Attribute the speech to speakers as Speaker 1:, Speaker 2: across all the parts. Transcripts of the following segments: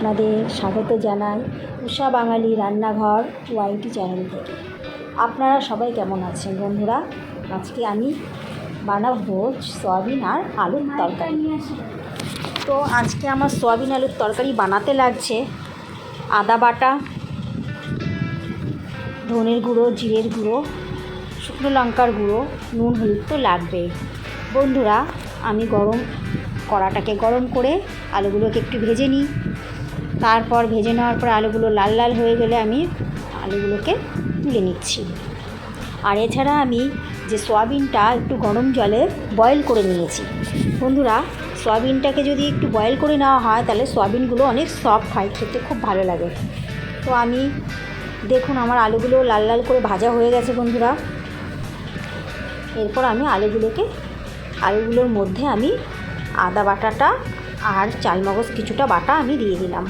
Speaker 1: আপনাদের স্বাগত জানাই উষা বাঙালি রান্নাঘর ওয়াইটি চ্যানেল থেকে। আপনারা সবাই কেমন আছেন বন্ধুরা? আজকে আমি বানাবো সয়াবিন আর আলুর তরকারি। তো আজকে আমার সয়াবিন আলুর তরকারি বানাতে লাগছে আদা বাটা, ধনের গুঁড়ো, জিরের গুঁড়ো, শুকনো লঙ্কার গুঁড়ো, নুন হলুদ তো লাগবেই। বন্ধুরা, আমি কড়াটাকে গরম করে আলুগুলোকে একটু ভেজে নিই। তারপর ভেজে নেওয়ার পর আলুগুলো লাল লাল হয়ে গেলে আমি আলুগুলোকে তুলে নিচ্ছি। আর এছাড়া আমি যে সয়াবিনটা একটু গরম জলে বয়েল করে নিয়েছি। বন্ধুরা, সয়াবিনটাকে যদি একটু বয়েল করে নেওয়া হয় তাহলে সয়াবিনগুলো অনেক সফট হয়, খেতে খুব ভালো লাগে। তো আমি দেখুন আমার আলুগুলো লাল লাল করে ভাজা হয়ে গেছে বন্ধুরা। এরপর আমি আলুগুলোর মধ্যে আমি আদা বাটাটা আর চালমগজ কিছুটা বাটা আমি দিয়ে দিলাম।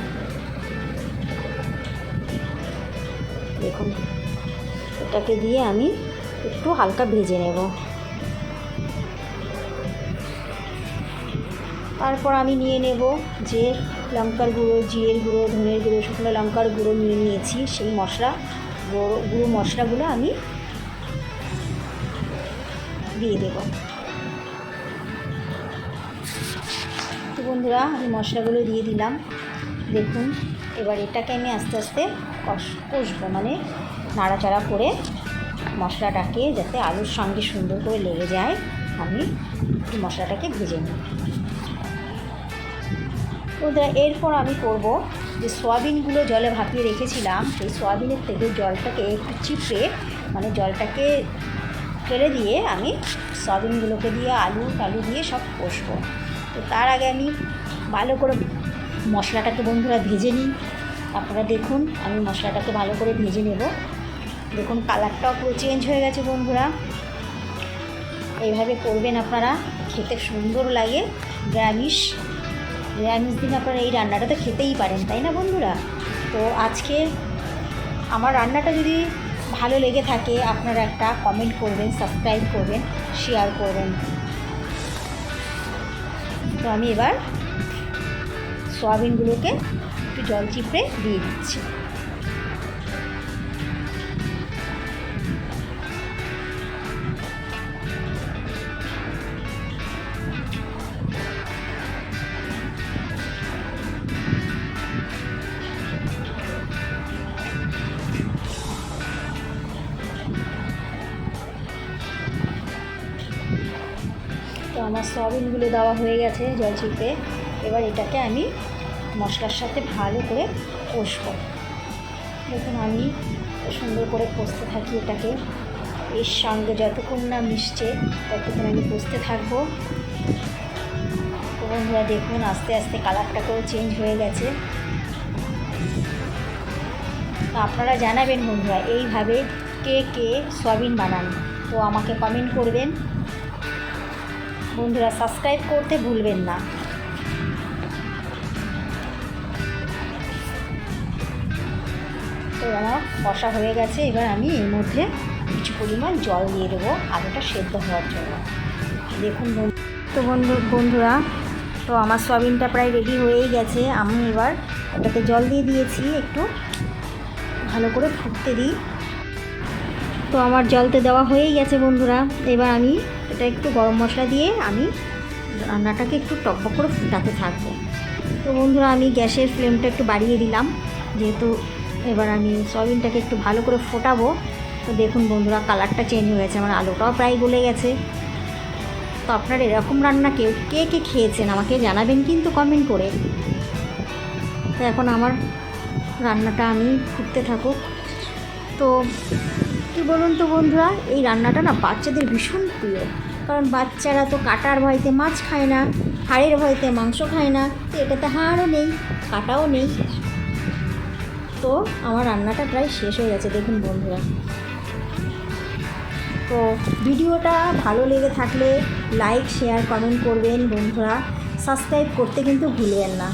Speaker 1: দেখুন, এটাকে দিয়ে আমি একটু হালকা ভেজে নেব। তারপর আমি নিয়ে নেব যে লঙ্কার গুঁড়ো, জিরের গুঁড়ো, ধনের গুঁড়ো, শুকনো লঙ্কার গুঁড়ো নিয়ে নিয়েছি। সেই গুঁড়ো মশলাগুলো আমি দিয়ে দেব। তো বন্ধুরা, আমি মশলাগুলো দিয়ে দিলাম। দেখুন, এবার এটাকে আমি আস্তে আস্তে কষবো, মানে নাড়াচাড়া করে মশলাটাকে যাতে আলুর সঙ্গে সুন্দর করে লেগে যায়, আমি মশলাটাকে ভেজে নিই। বন্ধুরা, এরপর আমি করব যে সয়াবিনগুলো জলে ভাপিয়ে রেখেছিলাম, সেই সয়াবিনের থেকে জলটাকে একটু চিপড়ে, মানে জলটাকে ফেলে দিয়ে আমি সয়াবিনগুলোকে দিয়ে আলু দিয়ে সব কষবো। তো তার আগে আমি ভালো করে মশলাটাকে বন্ধুরা ভেজে নিই। আপনারা দেখুন, আমি মশলাটাকে ভালো করে ভেজে নেব। দেখুন, কালারটাও পুরো চেঞ্জ হয়ে গেছে বন্ধুরা। এইভাবে করবেন আপনারা, খেতে সুন্দর লাগে। নিরামিষ দিন আপনারা এই রান্নাটা তো খেতেই পারেন, তাই না বন্ধুরা? তো আজকে আমার রান্নাটা যদি ভালো লেগে থাকে আপনারা একটা কমেন্ট করবেন, সাবস্ক্রাইব করবেন, শেয়ার করবেন। তো আমি এবার সয়াবিনগুলোকে একটু জল চিপড়ে দিয়ে দিচ্ছি। তো আমার সয়াবিনগুলো দেওয়া হয়ে গেছে জল চিপে। এবার এটাকে আমি মশলার সাথে ভালো করে কষবো। দেখুন, আমি সুন্দর করে কষতে থাকি এটাকে, এর সঙ্গে যতক্ষণ না মিশছে ততক্ষণ আমি কষতে থাকবো। তো বন্ধুরা দেখুন, আস্তে আস্তে কালারটাকেও চেঞ্জ হয়ে গেছে। তো আপনারা জানাবেন বন্ধুরা, এইভাবে কে সয়াবিন বানান, তো আমাকে কমেন্ট করবেন। বন্ধুরা, সাবস্ক্রাইব করতে ভুলবেন না। তো আমার কষা হয়ে গেছে। এবার আমি এর মধ্যে কিছু পরিমাণ জল দিয়ে দেবো আলুটা সেদ্ধ হওয়ার জন্য। দেখুন বন্ধুরা, তো আমার সয়াবিনটা প্রায় রেডি হয়েই গেছে। আমি এবার এটাকে জল দিয়ে দিয়েছি, একটু ভালো করে ফুটতে দিই। তো আমার জলতে দেওয়া হয়েই গেছে বন্ধুরা। এবার আমি এটা একটু গরম মশলা দিয়ে আমি রান্নাটাকে একটু টকবক করে ফুটাতে থাকবো। তো বন্ধুরা, আমি গ্যাসের ফ্লেমটা একটু বাড়িয়ে দিলাম, যেহেতু এবার আমি সয়াবিনটাকে একটু ভালো করে ফোটাবো। তো দেখুন বন্ধুরা, কালারটা চেঞ্জ হয়ে গেছে, আমার আলুটাও প্রায় গলে গেছে। তো আপনারা এরকম রান্না কে খেয়েছেন আমাকে জানাবেন কিন্তু কমেন্ট করে। তো এখন আমার রান্নাটা আমি ফুটতে থাকুক। তো কী বলুন তো বন্ধুরা, এই রান্নাটা না বাচ্চাদের ভীষণ প্রিয়, কারণ বাচ্চারা তো কাটার ভয়তে মাছ খায় না, হাড়ের ভয়তে মাংস খায় না। তো এটাতে হাড়ও নেই, কাটাও নেই। তো আমার রান্নাটা প্রায় শেষ হয়ে গেছে দেখুন বন্ধুরা। তো ভিডিওটা ভালো লেগে থাকলে লাইক, শেয়ার, কমেন্ট করবেন বন্ধুরা। সাবস্ক্রাইব করতে কিন্তু ভুলবেন না।